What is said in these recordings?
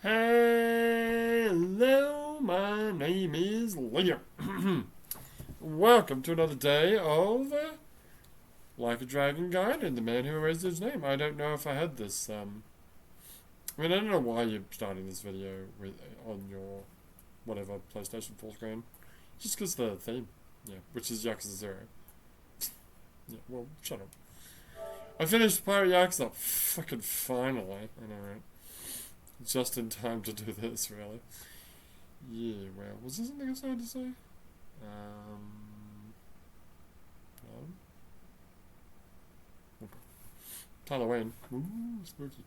Hello, my name is Leo. Welcome to another day of Like a Dragon Gaiden, the man who erased his name. I don't know if I had this. I mean, I don't know why you're starting this video with on your whatever PlayStation 4 screen. Just because the theme, yeah, which is Yakuza 0. Yeah, well, shut up. I finished Pirate Yakuza. Fucking finally. I know, right? Just in time to do this, really. Yeah, well, was there something else I had to say? No? Okay. Halloween. Ooh, spooky.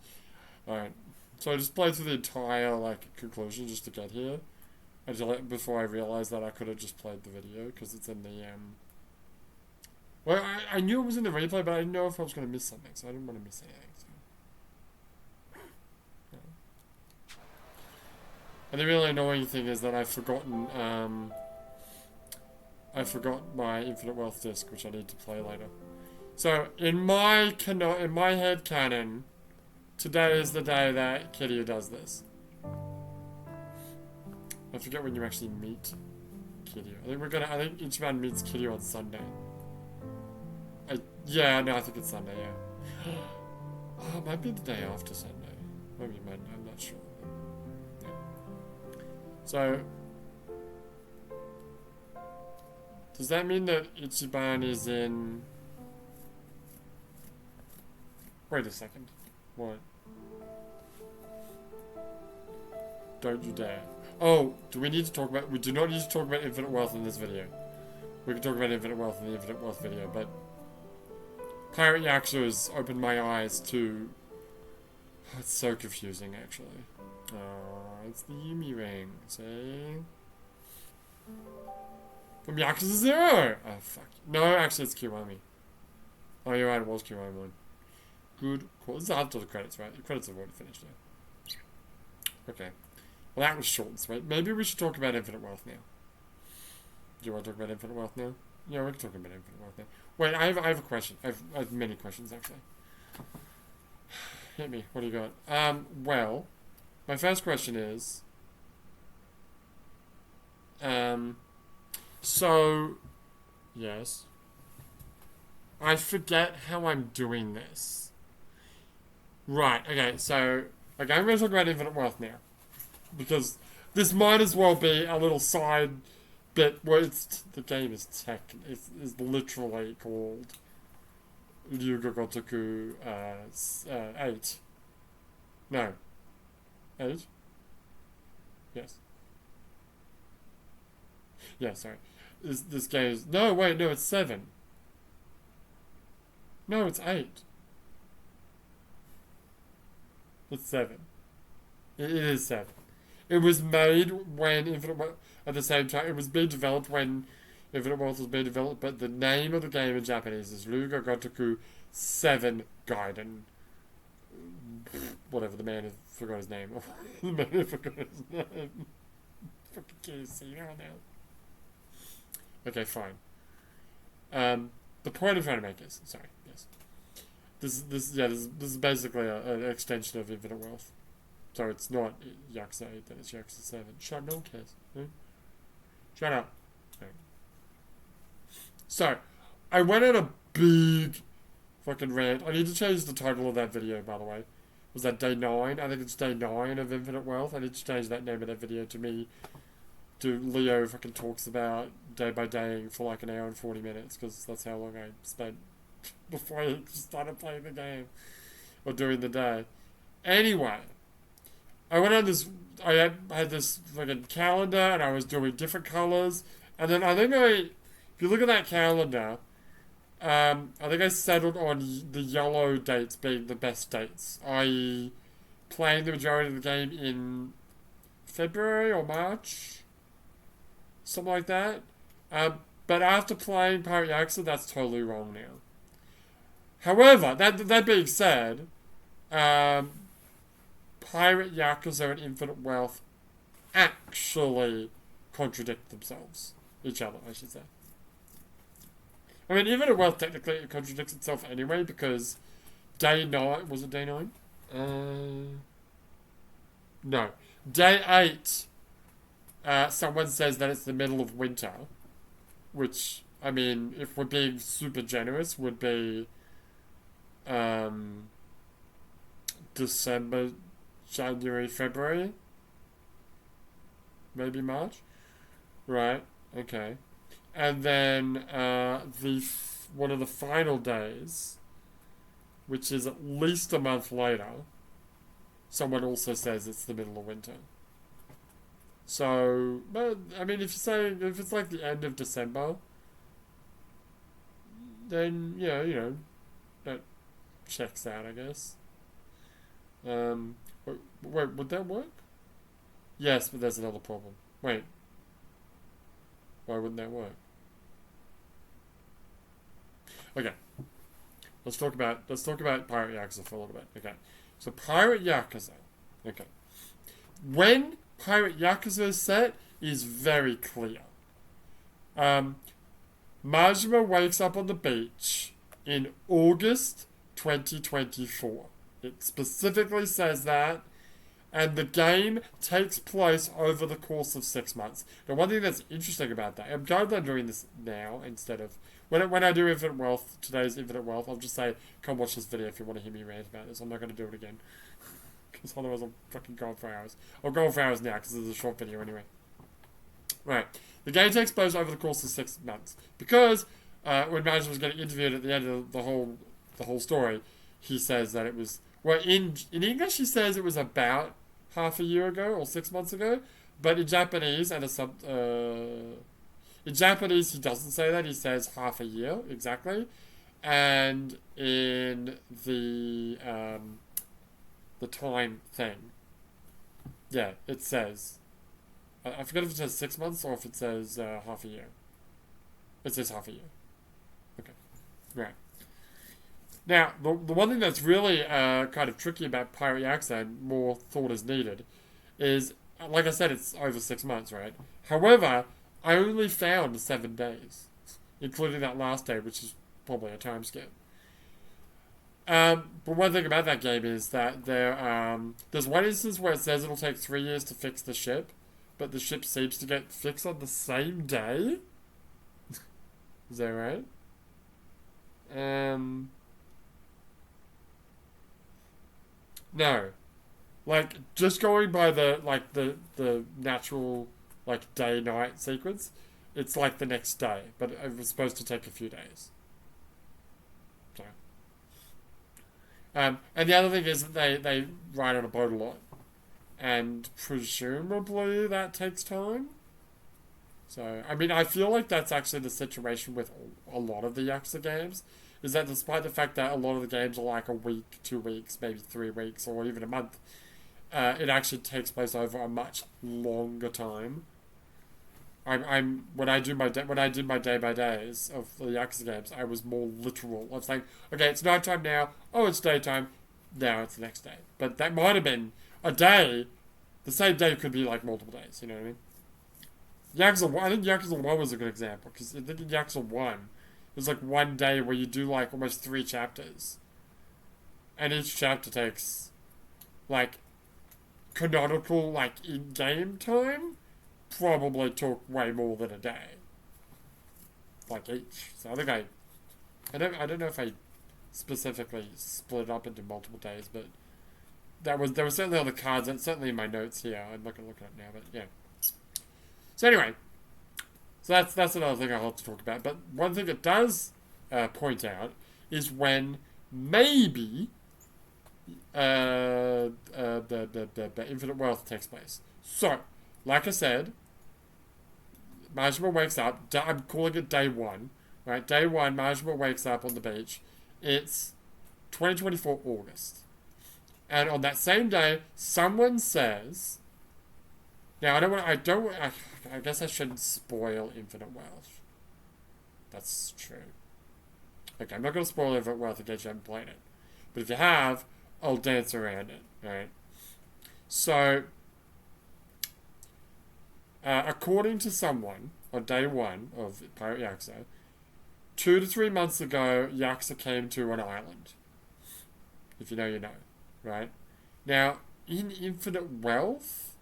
Alright. So I just played through the entire, conclusion just to get here. Before I realized that I could have just played the video, because it's in the, Well, I knew it was in the replay, but I didn't know if I was going to miss something, so I didn't want to miss anything, so... And the really annoying thing is that I've forgotten, I forgot my Infinite Wealth disc, which I need to play later. So, in my head canon, today is the day that Kiryu does this. I forget when you actually meet Kiryu. I think Ichiban meets Kiryu on Sunday. I think it's Sunday, yeah. Oh, it might be the day after Sunday. Maybe it might, I'm not sure. So, does that mean that Ichiban is in... Wait a second. What? Don't you dare. Oh, do we need to talk about... We do not need to talk about Infinite Wealth in this video. We can talk about Infinite Wealth in the Infinite Wealth video, but... Pirate Yakuza has opened my eyes to... Oh, it's so confusing, actually. Oh, it's the Yumi ring, see? From Yakuza 0! Oh, fuck. No, actually, it's Kiwami. Oh, you're right, it was Kiwami. Good call. This is after the credits, right? The credits have already finished, yeah. Okay. Well, that was short and sweet. Maybe we should talk about Infinite Wealth now. Do you want to talk about Infinite Wealth now? Yeah, we can talk about Infinite Wealth now. Wait, I have a question. I have many questions, actually. Hit me. What do you got? Well... My first question is, yes. I forget how I'm doing this. Right, okay, so, I'm going to talk about Infinite Wealth now. Because this might as well be a little side bit where the game is is literally called Ryuga Gotoku, 8. No. 8? Yes. Yeah, sorry. This game is... No, wait, no, it's 7. No, it's 8. It's 7. It is 7. It was made when Infinite Wealth... At the same time, it was being developed when Infinite Wealth was being developed, but the name of the game in Japanese is Ryuga Gotoku 7 Gaiden. Whatever, the man who forgot his name. The man who forgot his name. Fucking can't see now. Okay, fine. The point I'm trying to make is, sorry, yes. This is basically an extension of Infinite Wealth. So it's not Yakuza 8, then it's Yakuza 7. Shut, no one cares. Shut up. Okay. So, I went on a big fucking rant. I need to change the title of that video, by the way. Was that day 9? I think it's day 9 of Infinite Wealth. I need to change that name of that video to Leo fucking talks about day by day for like an hour and 40 minutes, because that's how long I spent before I started playing the game or doing the day. Anyway, I went on this, I had this fucking calendar and I was doing different colors, and then if you look at that calendar, I think I settled on the yellow dates being the best dates, i.e. playing the majority of the game in February or March, something like that. But after playing Pirate Yakuza, that's totally wrong now. However, that being said, Pirate Yakuza and Infinite Wealth actually contradict each other, I should say. I mean, Infinite Wealth technically contradicts itself anyway, because day 9... Was it day 9? No. Day 8, someone says that it's the middle of winter, which, I mean, if we're being super generous, would be December, January, February, maybe March. Right. Okay. And then one of the final days, which is at least a month later, someone also says it's the middle of winter. So, but I mean, if it's like the end of December, then that checks out, I guess. Wait, would that work? Yes, but there's another problem. Wait, why wouldn't that work? Okay, let's talk about Pirate Yakuza for a little bit. Okay, so Pirate Yakuza. Okay, when Pirate Yakuza is set is very clear. Majima wakes up on the beach in August 2024. It specifically says that, and the game takes place over the course of 6 months. Now, one thing that's interesting about that, I'm glad I'm doing this now instead of when I do Infinite Wealth, today's Infinite Wealth, I'll just say, come watch this video if you want to hear me rant about this. I'm not going to do it again, because otherwise I'll fucking go on for hours. I'll go on for hours now, because this is a short video anyway. Right. The game takes place over the course of 6 months. Because when Majima was getting interviewed at the end of the whole story, he says that it was... Well, in English he says it was about half a year ago or 6 months ago. But in Japanese, in Japanese he doesn't say that. He says half a year, exactly. And in the time thing, yeah, it says... I forget if it says 6 months or if it says half a year. It says half a year. Okay. Right. Now, the one thing that's really kind of tricky about Pirate Yakuza, and more thought is needed, is, like I said, it's over 6 months, right? However, I only found 7 days, including that last day, which is probably a time skip. But one thing about that game is that there's one instance where it says it'll take 3 years to fix the ship, but the ship seems to get fixed on the same day. Is that right? No. Like, just going by the natural, like, day-night sequence, it's like the next day, but it was supposed to take a few days. So. And the other thing is that they ride on a boat a lot. And presumably that takes time. So, I mean, I feel like that's actually the situation with a lot of the Yakuza games, is that despite the fact that a lot of the games are like a week, 2 weeks, maybe 3 weeks, or even a month, it actually takes place over a much longer time. When I did my day by days of the Yakuza games, I was more literal. I was like, okay, it's nighttime now. Oh, it's daytime. Now it's the next day. But that might have been a day. The same day could be like multiple days. You know what I mean? Yakuza 1, I think Yakuza 1 was a good example, because I think in Yakuza 1, it was like one day where you do like almost 3 chapters. And each chapter takes, like, canonical, like, in-game time, probably took way more than a day. Like, each. So I think I don't know if I specifically split it up into multiple days, but there was certainly on the cards, and certainly in my notes here. I'm not going to look at it now, but yeah. So anyway, so that's another thing I'll have to talk about. But one thing it does point out is when maybe the Infinite Wealth takes place. So, like I said, Majima wakes up. I'm calling it day 1. Right, day 1, Majima wakes up on the beach. It's 2024 August. And on that same day, someone says... Now, I guess I shouldn't spoil Infinite Wealth. That's true. Okay, I'm not going to spoil Infinite Wealth in case you haven't played it. But if you have, I'll dance around it, right? So, according to someone, on day 1 of Pirate Yakuza, 2 to 3 months ago, Yakuza came to an island. If you know, you know, right? Now, in Infinite Wealth,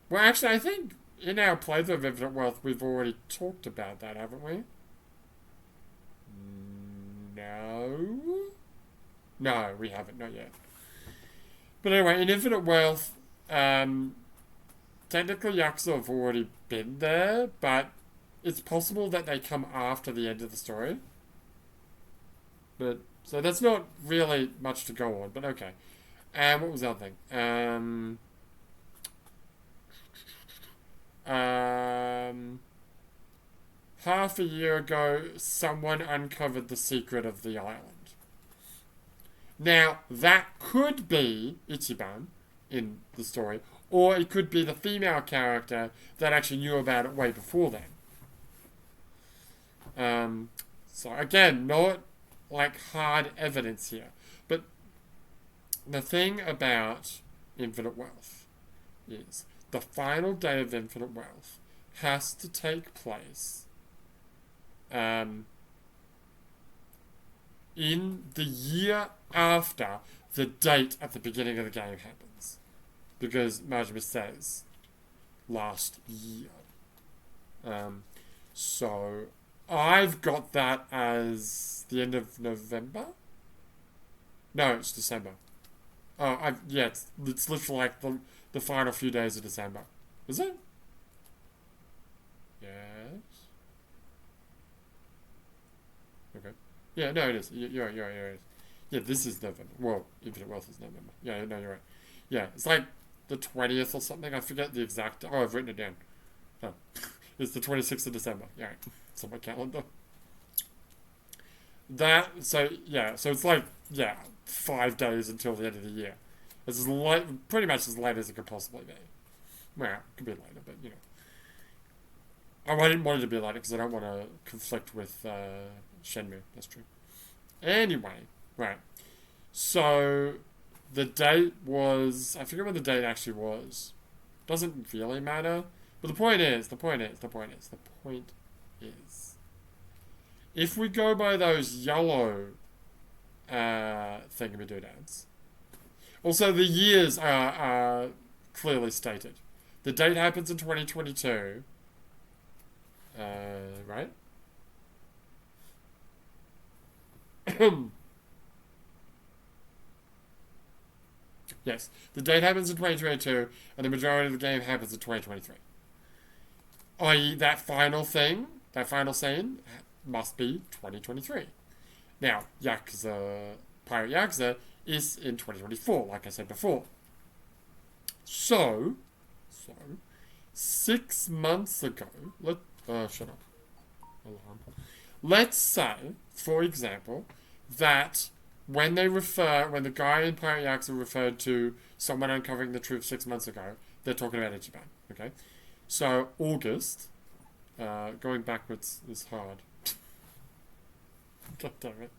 Well, actually, I think in our playthrough of Infinite Wealth, we've already talked about that, haven't we? No? No, we haven't, not yet. But anyway, in Infinite Wealth, technically Yakuza have already been there, but it's possible that they come after the end of the story. But so that's not really much to go on, but okay. And what was the other thing? Half a year ago, someone uncovered the secret of the island. Now, that could be Ichiban in the story, or it could be the female character that actually knew about it way before then. So again, not like hard evidence here, but the thing about Infinite Wealth is the final day of Infinite Wealth has to take place in the year after the date at the beginning of the game happens. Because Majima says last year. So I've got that as the end of November? No, it's December. Oh, yeah, it's literally like the final few days of December. Is it? Yes. Okay. Yeah, no, it is. You're right. Yeah, this is November. Well, Infinite Wealth is November. Yeah, no, you're right. Yeah, it's like the 20th or something. I forget the exact. Oh, I've written it down. Oh. It's the 26th of December. Yeah, it's on my calendar. So it's like, 5 days until the end of the year. It's as late, pretty much as late as it could possibly be. Well, it could be later, but, I didn't want it to be later because I don't want to conflict with Shenmue. That's true. Anyway, right. So, the date was... I forget what the date actually was. Doesn't really matter. But the point is... If we go by those yellow thingamidoodads... Also, the years are clearly stated. The date happens in 2022. Right? Yes. The date happens in 2022, and the majority of the game happens in 2023. I.e., that final scene must be 2023. Now, Pirate Yakuza is in 2024, like I said before. So 6 months ago, shut up. Alarm. Let's say, for example, that when the guy in Pirate Yakuza referred to someone uncovering the truth 6 months ago, they're talking about Ichiban, okay? So, August, going backwards is hard. God damn it.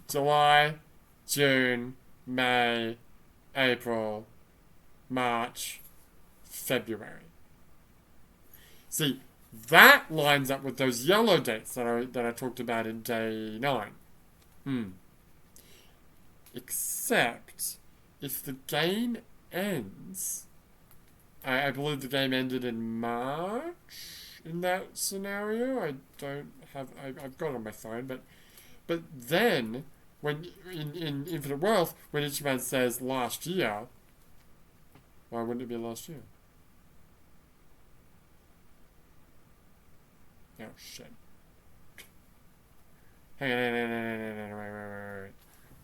July, June, May, April, March, February. See, that lines up with those yellow dates that I talked about in day 9. Except, if the game ends... I believe the game ended in March in that scenario. I don't have... I've got it on my phone, but then, when in Infinite Wealth, when Ichiban says last year, why wouldn't it be last year? Oh, shit. Hang on, wait.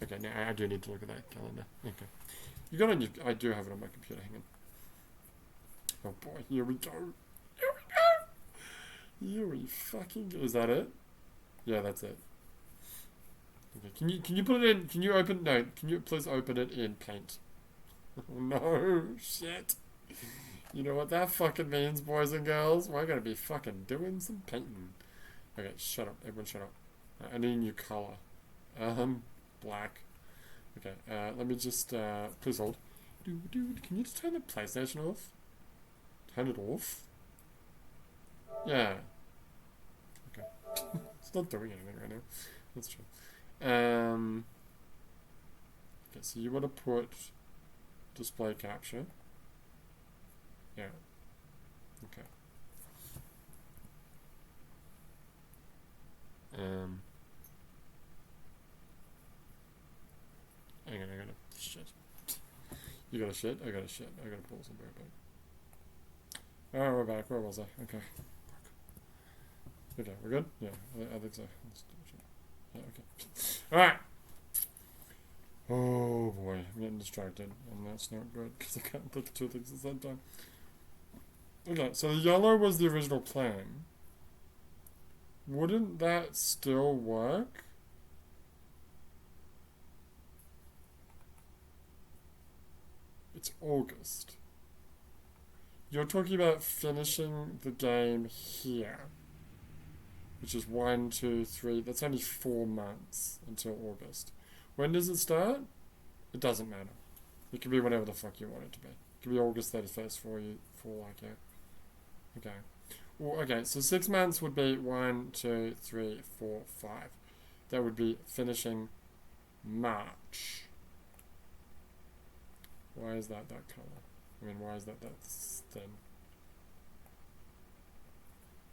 Okay, now I do need to look at that calendar. Okay. You got on your... I do have it on my computer, hang on. Oh boy, here we go. Here we fucking go. Is that it? Yeah, that's it. Okay, can you put it in... Can you please open it in Paint? Oh no, shit. You know what that fucking means, boys and girls? We're gonna be fucking doing some painting. Okay, shut up. Everyone shut up. I need a new colour. Black. Okay, let me just, please hold. Dude, can you just turn the PlayStation off? Turn it off? Yeah. Okay. It's not doing anything right now. That's true. Okay, so you want to put display capture. Yeah. Okay. Hang on, I gotta shit. You gotta shit? I gotta shit. I gotta pull somewhere back. Alright, we're back. Where was I? Okay. Okay, we're good? Yeah, I think so. Let's do it. Yeah, okay. Alright! Oh boy, I'm getting distracted, and that's not good, because I can't think of two things at the same time. Okay, so the yellow was the original plan. Wouldn't that still work? It's August. You're talking about finishing the game here. Which is 1, 2, 3. That's only 4 months until August. When does it start? It doesn't matter. It can be whatever the fuck you want it to be. It can be August 31st for you, for like, yeah. Okay. Well, okay, so 6 months would be 1, 2, 3, 4, 5. That would be finishing March. Why is that colour? I mean, why is that thin?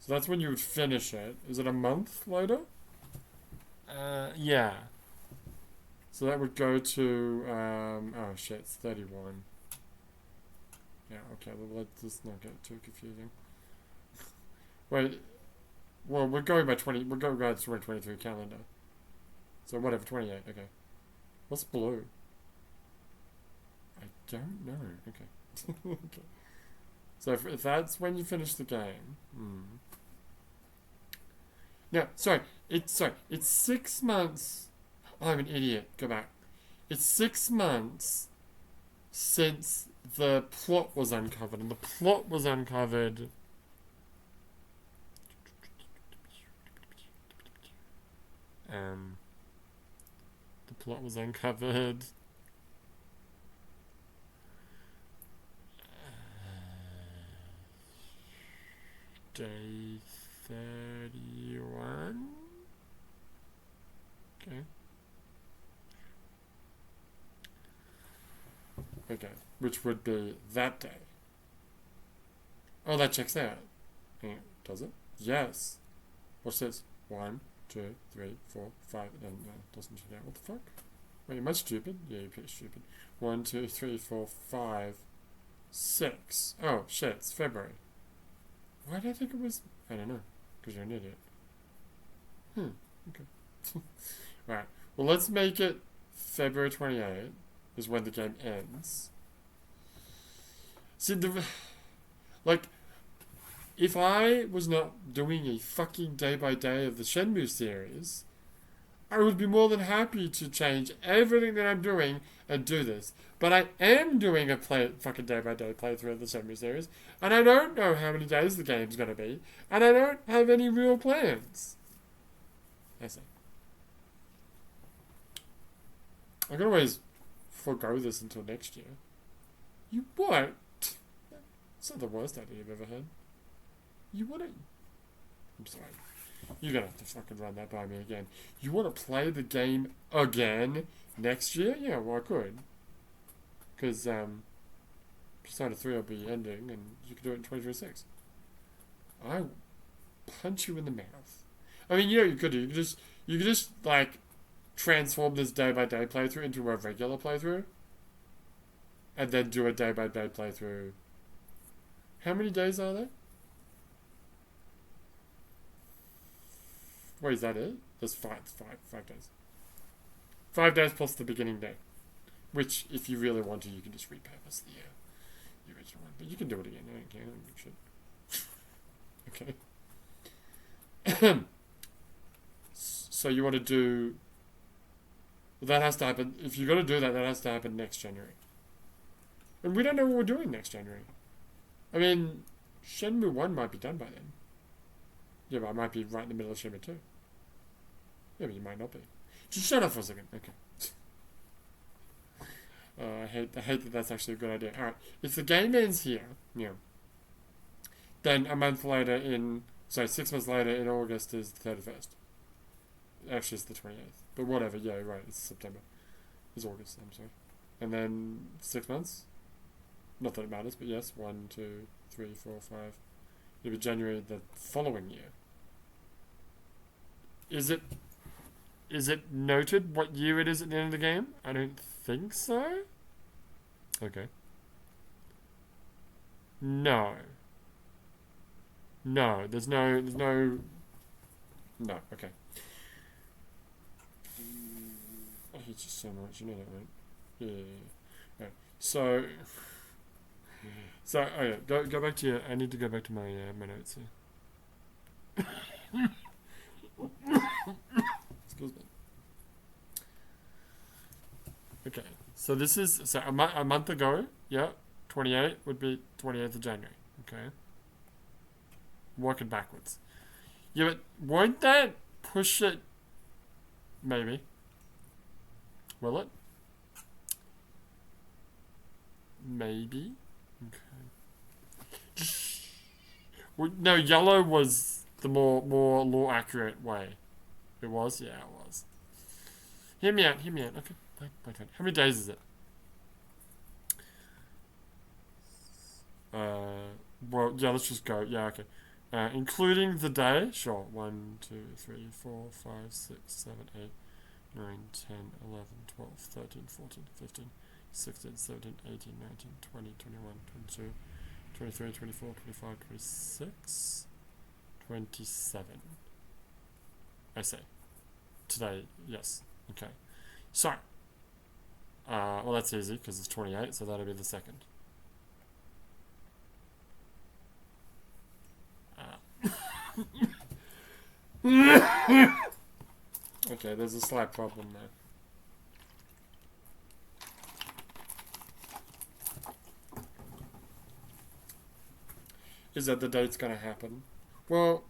So that's when you would finish it. Is it a month later? Yeah. So that would go to, oh shit, it's 31. Yeah, okay, well, let's not get too confusing. Wait, well, we're going by we're going by the 2023 calendar. So whatever, 28, okay. What's blue? I don't know, okay. Okay. So if that's when you finish the game, No, sorry, it's 6 months. Oh, I'm an idiot. Go back. It's 6 months since the plot was uncovered, and the plot was uncovered. The plot was uncovered. Day 31. Okay. Okay, which would be that day. Oh, that checks out. Yeah, does it? Yes. What's this? 1, 2, 3, 4, 5. No, doesn't check out. What the fuck? Wait, am I stupid? Yeah, you're pretty stupid. 1, 2, 3, 4, 5, 6. Oh, shit, it's February. Why did I think it was... I don't know. Because you're an idiot. Okay. Alright. Well, let's make it February 28th is when the game ends. See, like, if I was not doing a fucking day-by-day of the Shenmue series, I would be more than happy to change everything that I'm doing and do this. But I am doing a fucking day-by-day playthrough of the Shenmue series, and I don't know how many days the game's gonna be, and I don't have any real plans. I see. I can always forego this until next year. You what? It's not the worst idea you've ever had. You wouldn't. I'm sorry. You're gonna have to fucking run that by me again. You want to play the game again next year? Yeah, well, I could. Because, Persona 3 will be ending, and you can do it in 2026. I will punch you in the mouth. I mean, you know what you could do? You could just, like, transform this day-by-day playthrough into a regular playthrough. And then do a day-by-day playthrough. How many days are there? Wait, is that it? There's five days. 5 days plus the beginning day. Which, if you really want to, you can just repurpose the original one. But you can do it again. I don't care. I don't give a shit. Okay. So you want to do... That has to happen... If you're going to do that, that has to happen next January. And we don't know what we're doing next January. I mean, Shenmue 1 might be done by then. Yeah, but I might be right in the middle of Shenmue 2. Yeah, but you might not be. Just shut up for a second. Okay. I hate that that's actually a good idea. Alright, if the game ends here, then a month later 6 months later in August is the 31st. Actually, it's the 28th. But whatever, yeah, right, it's September. It's August, I'm sorry. And then 6 months? Not that it matters, but yes, 1, 2, 3, 4, 5, It'll be January the following year. Is it noted what year it is at the end of the game? I don't think so. Okay. No. No, there's no... No, okay. I hate you so much, you know that, right? Yeah. Right. So, okay, go back to your... I need to go back to my notes here. Excuse me. Okay, so this is... So a month ago, yeah, 28 would be 28th of January, okay? Working backwards. Yeah, but won't that push it? Maybe. Will it? Maybe. Okay. Well, no, yellow was the more accurate way. It was? Yeah, it was. Hear me out. Okay, wait. How many days is it? Well, yeah, let's just go. Yeah, okay. Including the day, sure. 1, 2, 3, 4, 5, 6, 7, 8, 9, 10, 11, 12, 13, 14, 15, 16, 17, 18, 19, 20, 21, 22, 23, 24, 25, 26, 27. I say. Today, yes. Okay. So, well, that's easy because it's 28, so that'll be the second. Okay, there's a slight problem there. Is that the date's gonna happen? Well,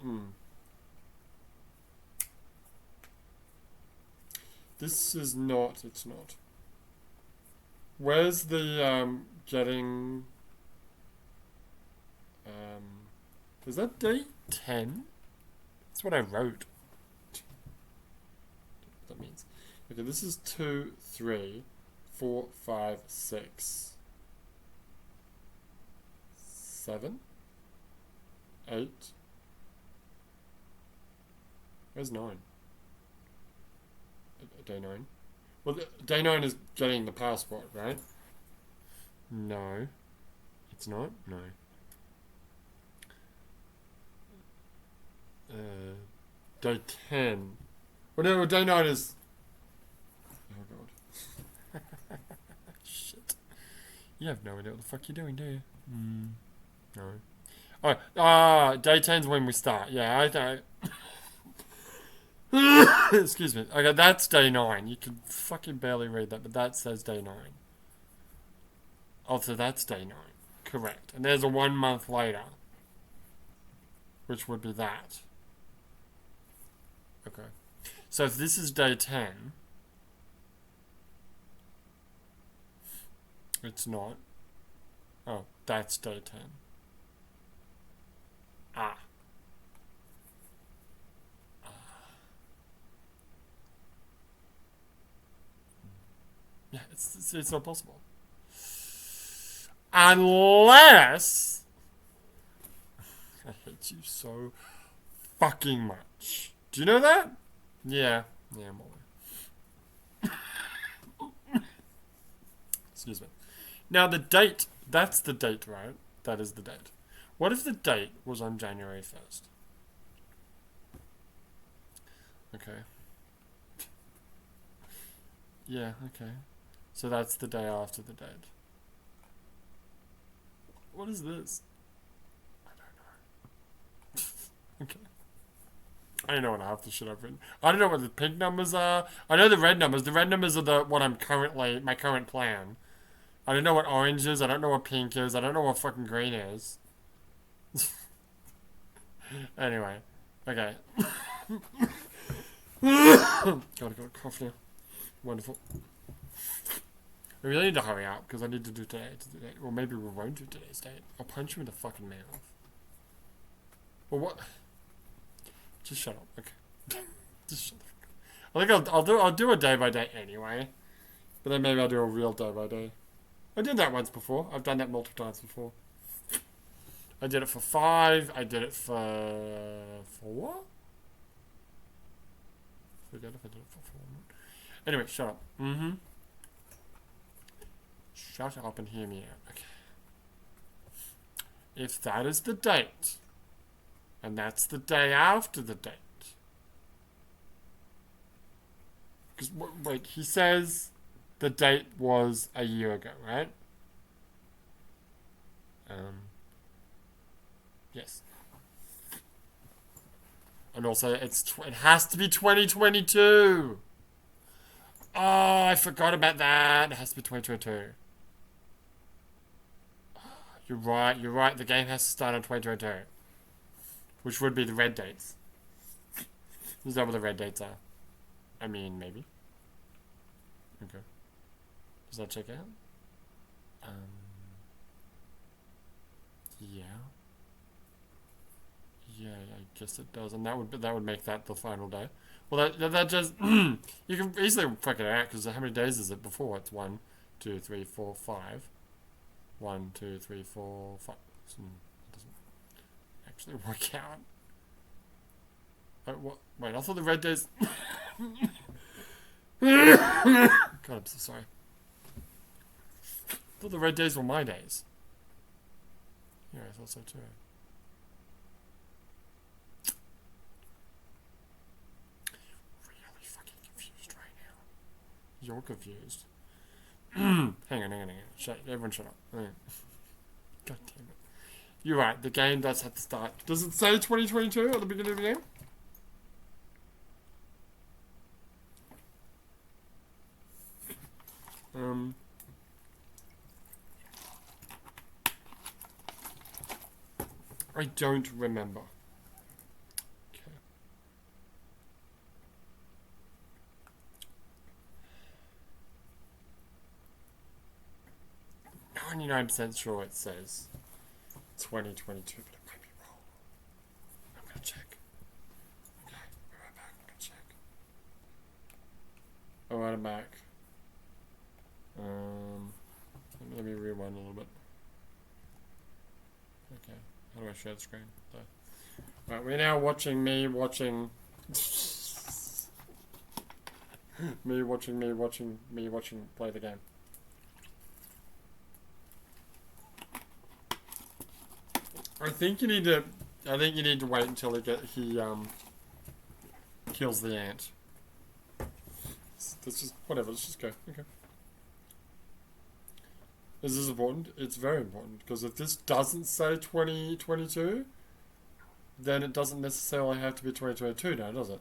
this is not, it's not. Where's the, getting, is that date 10? That's what I wrote. That means. Okay, this is 2, 3, 4, 5, 6, 7, 8. Where's 9? Day 9. Well, day 9 is getting the passport, right? No. It's not? No. Day 10. Well, no, day 9 is... Oh, God. Shit. You have no idea what the fuck you're doing, do you? No. Oh, day 10's when we start. Yeah, I don't... Excuse me. Okay, that's day 9. You can fucking barely read that, but that says day 9. Oh, so that's day 9. Correct. And there's a 1 month later, which would be that. Okay. So if this is day 10, it's not. Oh, that's day 10. Ah. Yeah, it's not possible. Unless... I hate you so fucking much. Do you know that? Yeah. Yeah, I'm aware. Excuse me. Now the date, that's the date, right? That is the date. What if the date was on January 1st? Okay. Yeah, okay. So that's the day after the date. What is this? I don't know. Okay. I don't know what half the shit I've written. I don't know what the pink numbers are. I know the red numbers. The red numbers are what I'm currently, my current plan. I don't know what orange is. I don't know what pink is. I don't know what fucking green is. Anyway. Okay. Gotta go cough now. Wonderful. We really need to hurry up because I need to do today. Or maybe we won't do today's date. I'll punch you in the fucking mouth. Well, what? Just shut up. Okay. Just shut up. I think I'll do a day by day anyway. But then maybe I'll do a real day by day. I did that once before. I've done that multiple times before. I did it for 5. I did it for 4? Forget if I did it for 4 or not. Anyway, shut up. Shut up and hear me out. Okay. If that is the date, and that's the day after the date. Because, wait, he says the date was a year ago, right? Yes. And also, it has to be 2022. Oh, I forgot about that. It has to be 2022. You're right. The game has to start on 2022. Which would be the red dates. Is that what the red dates are? I mean, maybe. Okay. Does that check out? Yeah. Yeah, I guess it does, and that would make that the final day. Well, that just you can easily work it out because how many days is it before? It's 1, 2, 3, 4, 5. 1, 2, 3, 4, 5. It doesn't actually work out. What? Wait, I thought the red days. God, I'm so sorry. I thought the red days were my days. Yeah, I thought so too. Really fucking confused right now. You're confused. Hang on. Everyone shut up. God damn it. You're right, the game does have to start. Does it say 2022 at the beginning of the game? I don't remember. Okay. 99% sure it says 2022, but it might be wrong. I'm gonna check. Okay, we're right back. I'm gonna check. Alright, I'm back. Let me rewind a little bit. Okay, how do I share the screen? Alright, we're now watching me watching me watching play the game. I think you need to wait until he kills the ant. Let's just whatever, let's just go. Okay. Is this important? It's very important, because if this doesn't say 2022, then it doesn't necessarily have to be 2022 now, does it?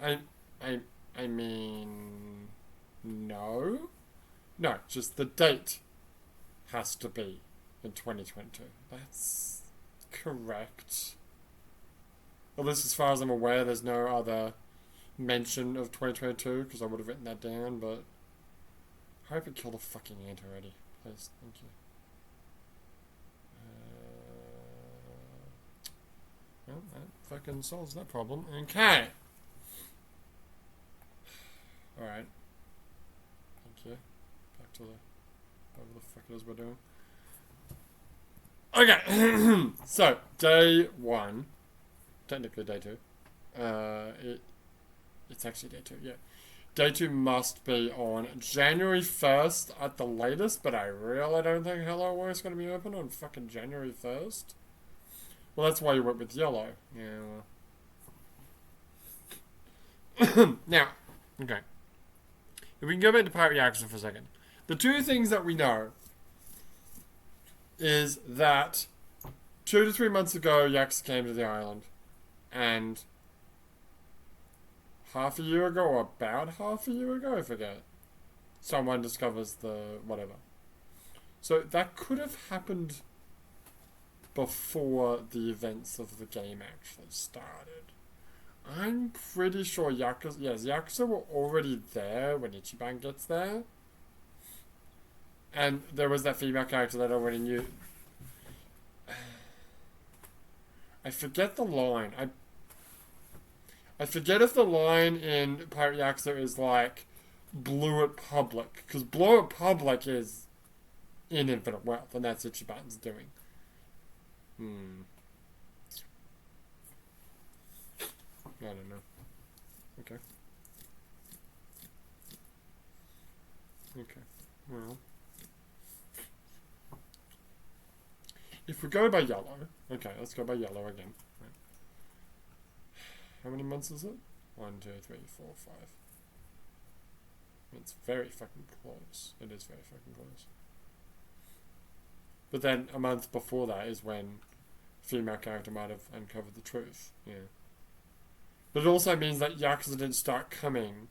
I mean, no. No, just the date has to be in 2022. That's correct. At least as far as I'm aware, there's no other mention of 2022, because I would have written that down, but I hope it killed a fucking ant already. Please, thank you. Well, that fucking solves that problem. Okay. Alright. Thank you. Back to whatever the fuck it is we're doing. Okay. So, day 1. Technically day 2. It's actually day 2, yeah. Day 2 must be on January 1st at the latest, but I really don't think Hello World is going to be open on fucking January 1st. Well, that's why you went with yellow. Yeah, well. Now, okay. If we can go back to Pirate Yakuza for a second. The two things that we know is that 2 to 3 months ago, Yakuza came to the island, and half a year ago, or about half a year ago, I forget, someone discovers the whatever. So that could have happened before the events of the game actually started. I'm pretty sure Yakuza were already there when Ichiban gets there. And there was that female character that I already knew. I forget the line. I forget if the line in Pirate Yakuza is like Blue at Public, because Blue at Public is in Infinite Wealth, and that's Ichiban's doing. Hmm. I don't know. Okay. Okay. Well. If we go by yellow. Okay, let's go by yellow again. Right. How many months is it? 1, 2, 3, 4, 5. It's very fucking close. It is very fucking close. But then a month before that is when female character might have uncovered the truth. Yeah. But it also means that Yakuza didn't start coming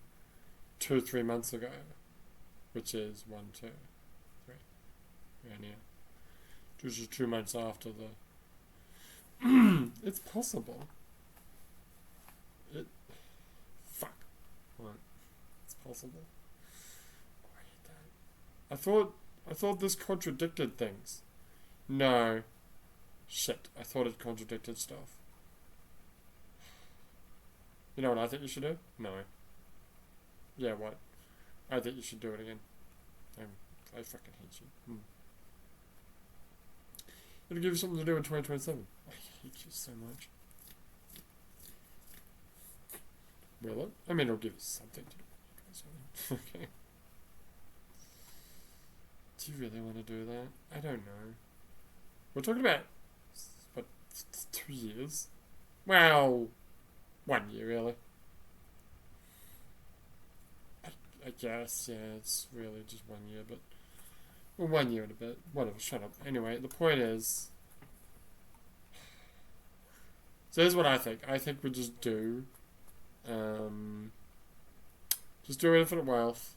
2, 3 months ago. Which is 1, 2, 3. Around here. Which is 2 months after the... It's possible. Fuck. What? It's possible. I hate that. I thought this contradicted things. No. Shit. I thought it contradicted stuff. You know what I think you should do? No. Yeah, what? I think you should do it again. I fucking hate you. It'll give you something to do in 2027. I hate you so much. Will it? I mean, it'll give you something to do in 2027. Okay. Do you really want to do that? I don't know. We're talking about, what, 2 years? Well, 1 year, really. I guess, yeah, it's really just 1 year, but... Well, 1 year and a bit. Whatever, shut up. Anyway, the point is... So here's what I think. I think we just do... just do Infinite Wealth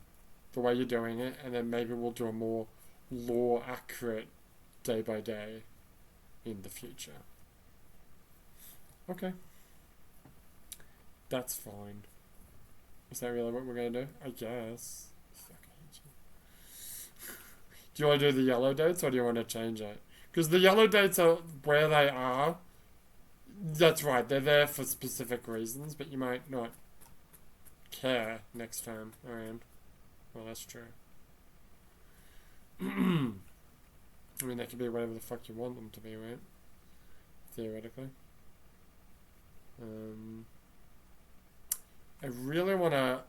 the way you're doing it, and then maybe we'll do a more lore-accurate day-by-day in the future. Okay. That's fine. Is that really what we're going to do? I guess. Fuck, I hate you. Do you want to do the yellow dates, or do you want to change it? Because the yellow dates are where they are. That's right, they're there for specific reasons, but you might not care next time around. Well, that's true. I mean, they can be whatever the fuck you want them to be, right? Theoretically. I really wanna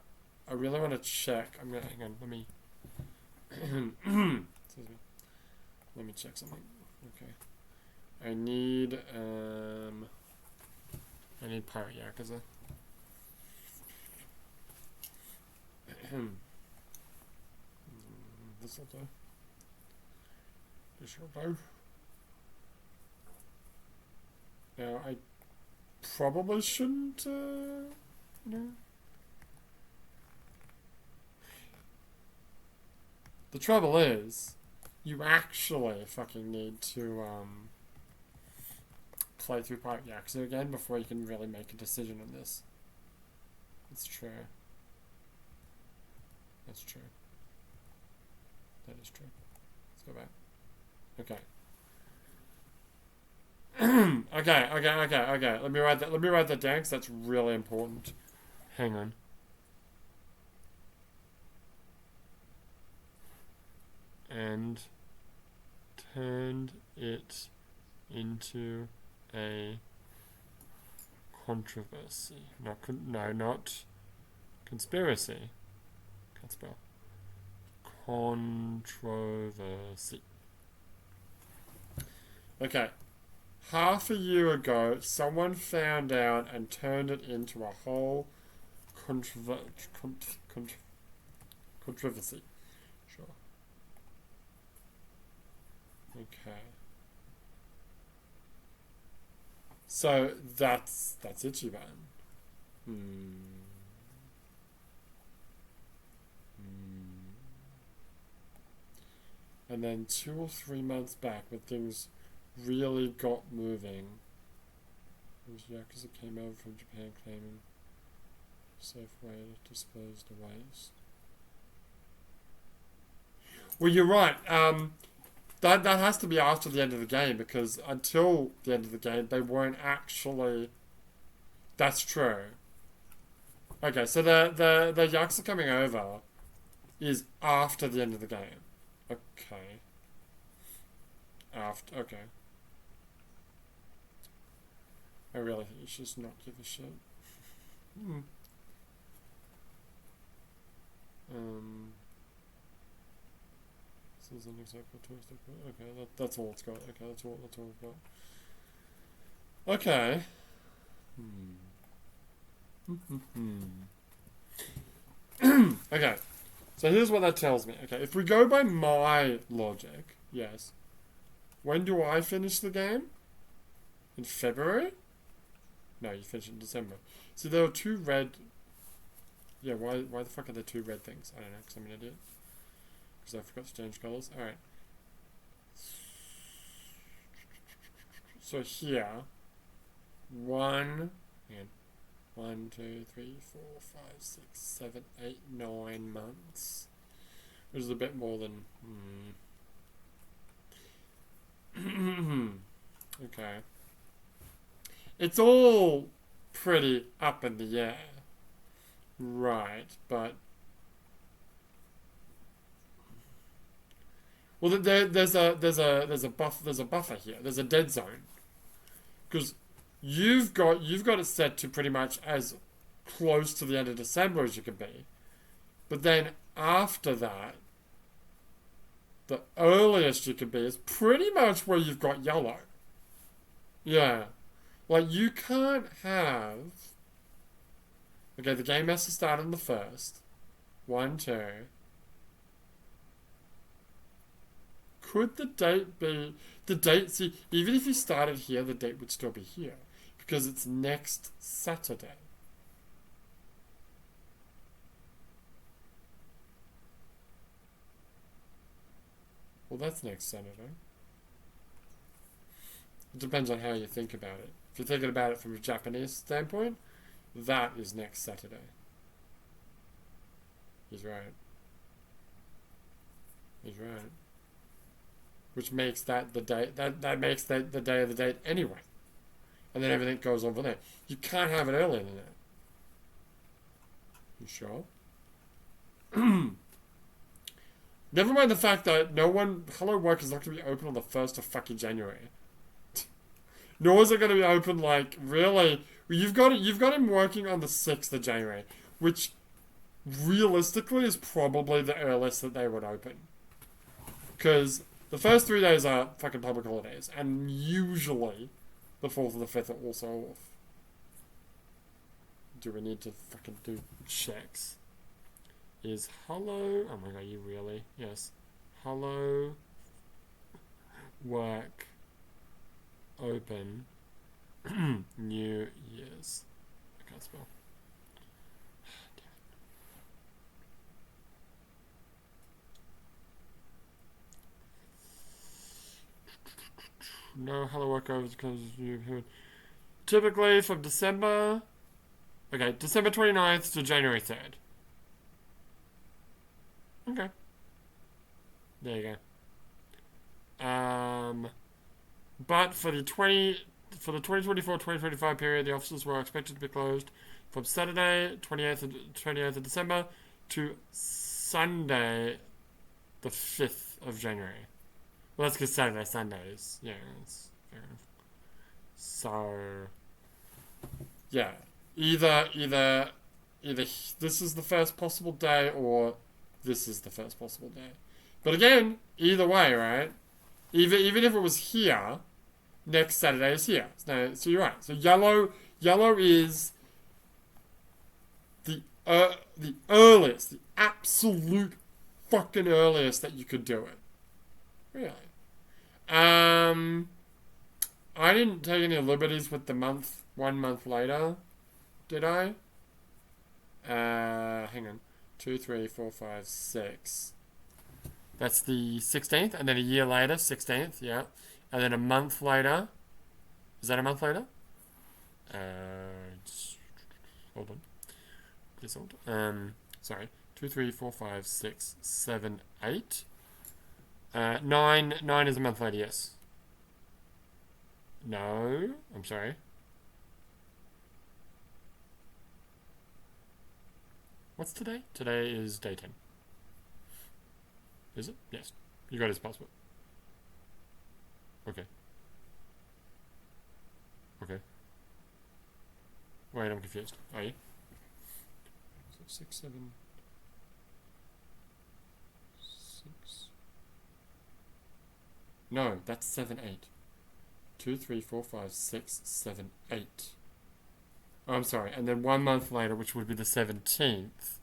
check. I'm gonna hang on. Let me. Excuse me. Let me check something. Okay. I need Pirate Yakuza. This'll do. This'll do. Now, I probably shouldn't, no. The trouble is, you actually fucking need to, play through Pirate Yakuza again before you can really make a decision on this. It's true. That's true. That is true. Let's go back. Okay. Okay. Let me write that down because that's really important. Hang on. And turned it into a controversy. Not conspiracy. Can't spell. Controversy. Okay. Half a year ago, someone found out and turned it into a whole controversy. Sure. Okay. So that's Ichiban. And then 2 or 3 months back, when things really got moving, Yakuza came over from Japan claiming a safe way to dispose the waste. Well, you're right. That has to be after the end of the game, because until the end of the game, they weren't actually... That's true. Okay, so the Yakuza coming over is after the end of the game. Okay. Okay. I really think you should just not give a shit. This is an example. Okay, that's all it's got. Okay, that's all we've got. Okay. Okay. So here's what that tells me. Okay, if we go by my logic, yes. When do I finish the game? In February? No, you finish in December. See, there are two red... Yeah, why the fuck are there two red things? I don't know, because I'm an idiot. Because I forgot to change colours. Alright. So here... 1, 2, 3, 4, 5, 6, 7, 8, 9 months. Which is a bit more than... Okay. It's all pretty up in the air. Right, but... Well, there's a buffer here. There's a dead zone. Because you've got it set to pretty much as close to the end of December as you can be. But then after that, the earliest you can be is pretty much where you've got yellow. Yeah. Like, you can't have... Okay, the game has to start on the 1st. 1, 2. Could the date be... The date... See, even if you started here, the date would still be here. Because it's next Saturday. Well, that's next Saturday. It depends on how you think about it. If you're thinking about it from a Japanese standpoint, that is next Saturday. He's right. He's right. Which makes that the day... That makes that the day of the date anyway. And then everything goes on from there. You can't have it earlier than that. You sure? Never mind the fact that Hello Work is not going to be open on the 1st of fucking January. Nor is it going to be open, like, really... You've got him working on the 6th of January, which realistically is probably the earliest that they would open. Because the first 3 days are fucking public holidays, and usually the 4th and the 5th are also off. Do we need to fucking do checks? Is hello... Oh my god, you really? Yes. Hello Work open New Year's. I can't spell. No, Hello Work over because you've heard. Typically from December... Okay, December 29th to January 3rd. Okay. There you go. But for the 2024-2025 period, the offices were expected to be closed from Saturday, 28th of December to Sunday, the 5th of January. Well, that's because Sunday is... Yeah, that's fair enough. So... Yeah. Either this is the first possible day or this is the first possible day. But again, either way, right? Even if it was here, next Saturday is here. So you're right. So yellow is the earliest, the absolute fucking earliest that you could do it. Really. I didn't take any liberties with the month 1 month later, did I? Hang on. 2, 3, 4, 5, 6. That's the 16th, and then a year later, 16th, yeah. And then a month later. Is that a month later? Hold on. Please hold. Sorry. 2, 3, 4, 5, 6, 7, 8. 9 is a month later, yes. No, I'm sorry. What's today? Today is day 10. Is it? Yes. You got his passport. Okay. Okay. Wait, I'm confused. Are you? So 6, 7, 6. No, that's 7, 8. 2, 3, 4, 5, 6, 7, 8. Oh, I'm sorry. And then 1 month later, which would be the 17th.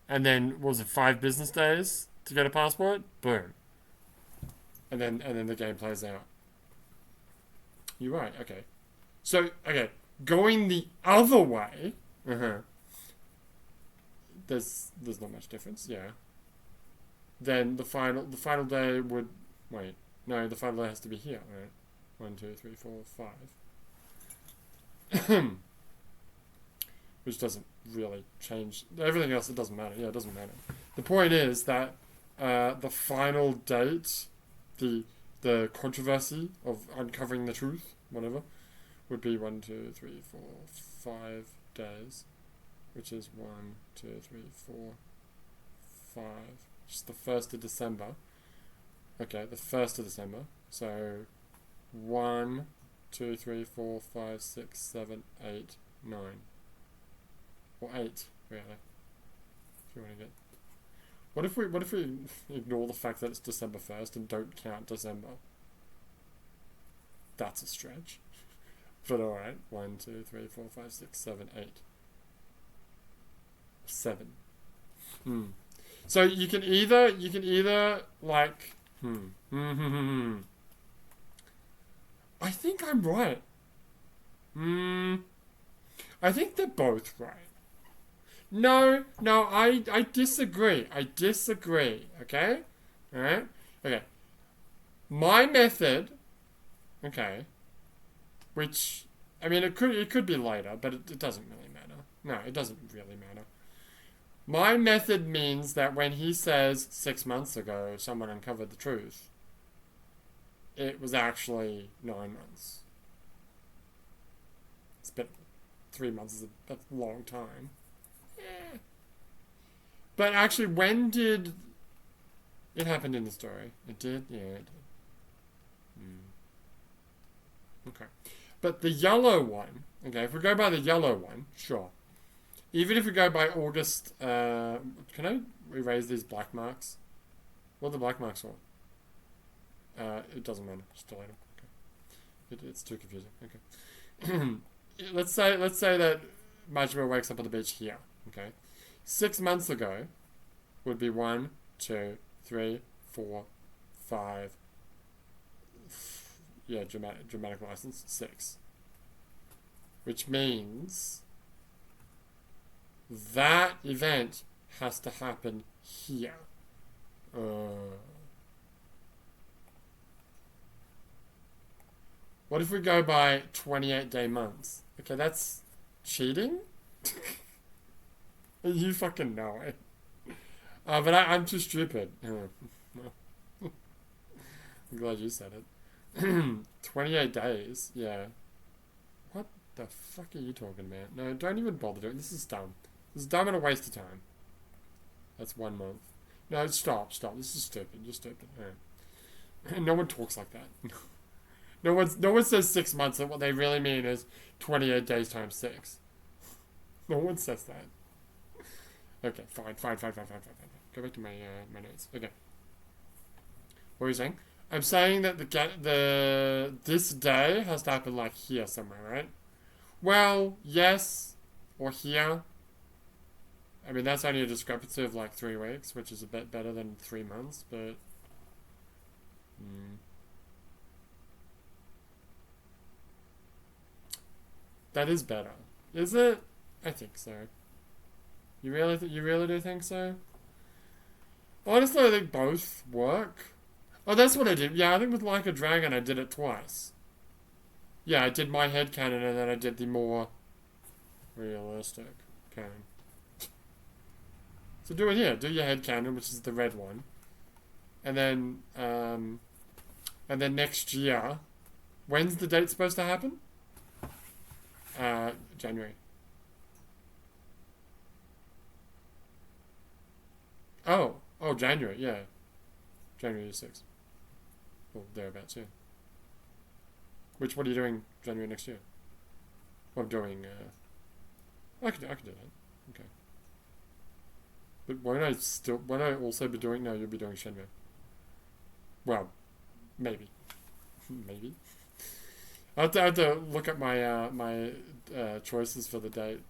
And then, what was it, 5 business days to get a passport? Boom. And then the game plays out. You're right, okay. So, okay, going the other way, there's not much difference, yeah. Then the final day would, wait, no, the final day has to be here, right? 1, 2, 3, 4, 5. Which doesn't really change. Everything else, it doesn't matter. Yeah, it doesn't matter. The point is that the final date, the controversy of uncovering the truth, whatever, would be 1, 2, 3, 4, 5 days, which is 1, 2, 3, 4, 5. Just the 1st of December. Okay, the 1st of December. So 1, 2, 3, 4, 5, 6, 7, 8, 9. Or 8, really. If you want to get. What if we ignore the fact that it's December 1st and don't count December? That's a stretch. But alright. 1, 2, 3, 4, 5, 6, 7, 8. 7. So you can either like I think I'm right. I think they're both right. No, I disagree. Okay? Alright? Okay. My method, okay, which, I mean, it could be later, but it doesn't really matter. No, it doesn't really matter. My method means that when he says 6 months ago someone uncovered the truth, it was actually 9 months. It's been 3 months is a long time. Yeah. But actually, when did it happen in the story? It did? Yeah, it did. Okay. But the yellow one, okay, if we go by the yellow one, sure. Even if we go by August, can I erase these black marks? What are the black marks for? It doesn't matter. Just delete them. Okay. It's too confusing. Okay. let's say that Majima wakes up on the beach here. Okay. 6 months ago would be 1, 2, 3, 4, 5. Yeah, dramatic license 6. Which means that event has to happen here. What if we go by 28-day months? Okay, that's cheating? You fucking know it. But I'm too stupid. I'm glad you said it. 28 days, yeah. What the fuck are you talking about? No, don't even bother doing it. This is dumb. This is dumb and a waste of time. That's 1 month. No, stop. This is stupid. You're stupid. Right. No one talks like that. No one says 6 months, and what they really mean is 28 days times 6. No one says that. Okay, fine. Go back to my my notes. Okay. What were you saying? I'm saying that this day has to happen like here somewhere, right? Well, yes, or here. I mean, that's only a discrepancy of like 3 weeks, which is a bit better than 3 months, but that is better. Is it? I think so. You really do think so? Honestly, I think both work. Oh, that's what I did. Yeah, I think with Like a Dragon, I did it twice. Yeah, I did my headcanon and then I did the more realistic canon. So do it here. Do your headcanon, which is the red one. And then next year, when's the date supposed to happen? January. Oh, January, yeah. January 6th. Well, thereabouts, yeah. What are you doing January next year? Well, I'm doing, I can do that. Okay. But won't I also be doing, no, you'll be doing Shenmue. Well, maybe. Maybe. I have to look at my choices for the date.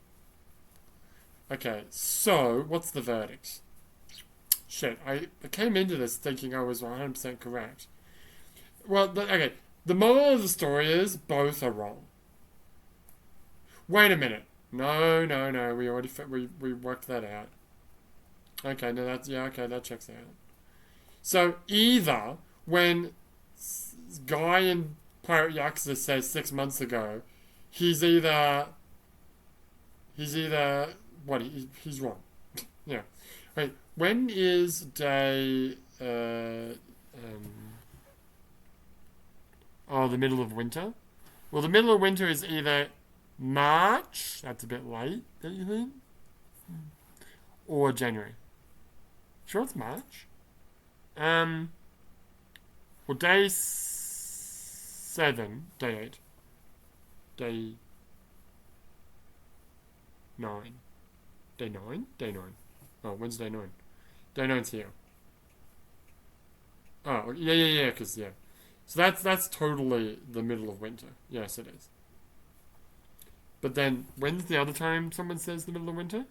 Okay, so, what's the verdict? Shit, I came into this thinking I was 100% correct. Well, okay, the moral of the story is both are wrong. Wait a minute. No, we already we worked that out. Okay, no, okay, that checks out. So either when guy in Pirate Yakuza says 6 months ago, he's either he's wrong. Yeah. Right. When is day the middle of winter? Well, the middle of winter is either March, that's a bit late, don't you think? Or January. Sure it's March? Well, day 7, day 8, day 9. Day 9? Day 9. Oh, when's day 9? Day 9's here. Oh, yeah, because, yeah. So that's totally the middle of winter. Yes, it is. But then, when's the other time someone says the middle of winter?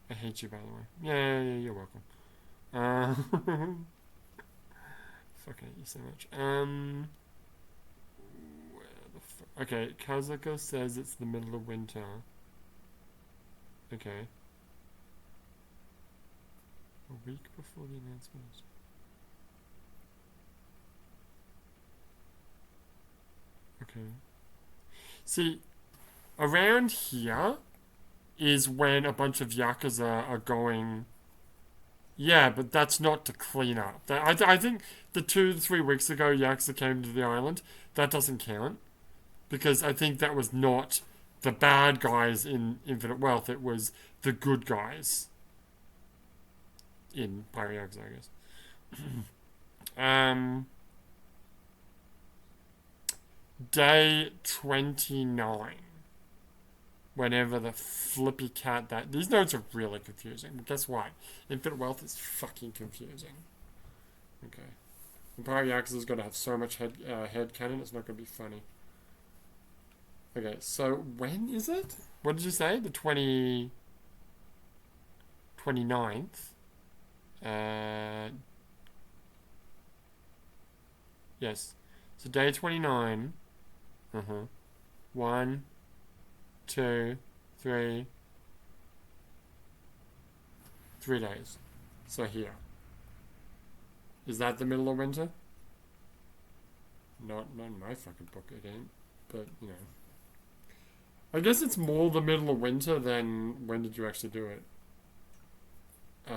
I hate you, by the way. Yeah, you're welcome. Fucking hate you so much. Okay, Kazuko says it's the middle of winter. Okay. A week before the announcement. Okay. See, around here is when a bunch of Yakuza are going... Yeah, but that's not to clean up. I think the 2-3 weeks ago Yakuza came to the island, that doesn't count. Because I think that was not the bad guys in Infinite Wealth, it was the good guys in Pirate Yakuza, I guess. Day 29. Whenever the flippy cat that... These notes are really confusing. But guess what? Infinite Wealth is fucking confusing. Okay. And Pirate Yakuza's got to have so much head canon, it's not going to be funny. Okay, so when is it? What did you say? The 29th? Yes. So day 29. 1, 2, 3. 3 days. So here. Is that the middle of winter? Not in my fucking book, it ain't. But, you know. I guess it's more the middle of winter than when did you actually do it? I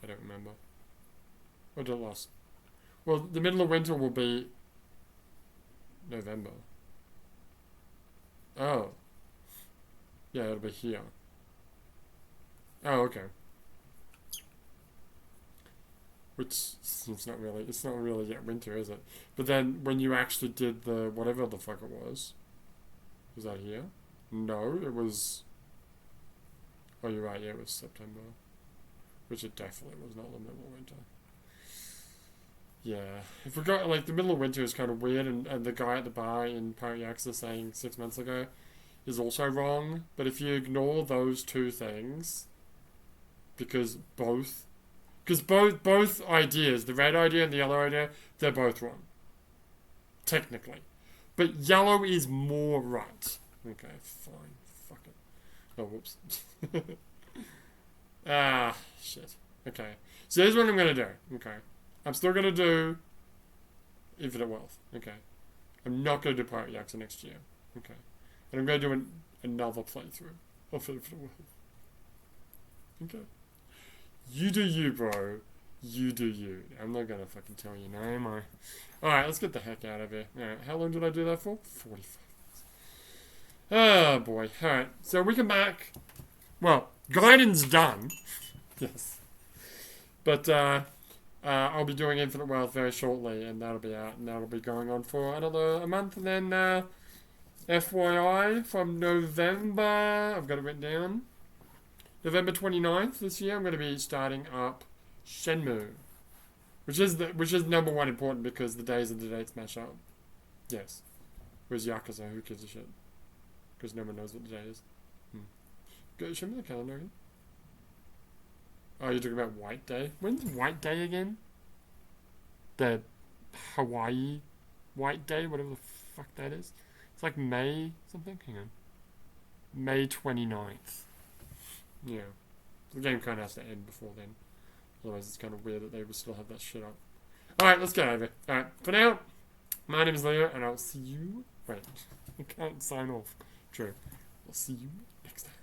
don't remember. What did it last? Well, the middle of winter will be November. Oh. Yeah, it'll be here. Oh, okay. Which it's not really yet winter, is it? But then when you actually did the whatever the fuck it was that here? No, it was... Oh, you're right, yeah, it was September. Which it definitely was not the middle of winter. Yeah. If we got, like, the middle of winter is kind of weird, and the guy at the bar in Pirate Yakuza saying 6 months ago is also wrong. But if you ignore those two things, because both ideas, the red idea and the yellow idea, they're both wrong. Technically. But yellow is more right. Okay, fine. Fuck it. Oh, whoops. Shit. Okay. So here's what I'm going to do. Okay. I'm still going to do Infinite Wealth. Okay. I'm not going to do Pirate Yakuza next year. Okay. And I'm going to do another playthrough of Infinite Wealth. Okay. You do you, bro. You do you. I'm not going to fucking tell you now, am I? Alright, let's get the heck out of here. Alright, how long did I do that for? 45 minutes. Oh, boy. Alright, so we come back. Well, Gaiden's done. Yes. But, I'll be doing Infinite Wealth very shortly, and that'll be out, and that'll be going on for another a month, and then FYI, from November, I've got it written down, November 29th this year, I'm going to be starting up Shenmue, which is number one important because the days and the dates match up. Yes. Whereas Yakuza, who gives a shit? Because no one knows what the day is. Go, show me the calendar again. Oh, you're talking about White Day? When's White Day again? The Hawaii White Day, whatever the fuck that is. It's like May something? Hang on. May 29th. Yeah. The game kind of has to end before then. Otherwise it's kind of weird that they would still have that shit up. Alright, let's get over it. Alright, for now, my name is Leo, and I'll see you... Wait, I can't sign off. True. I'll see you next time.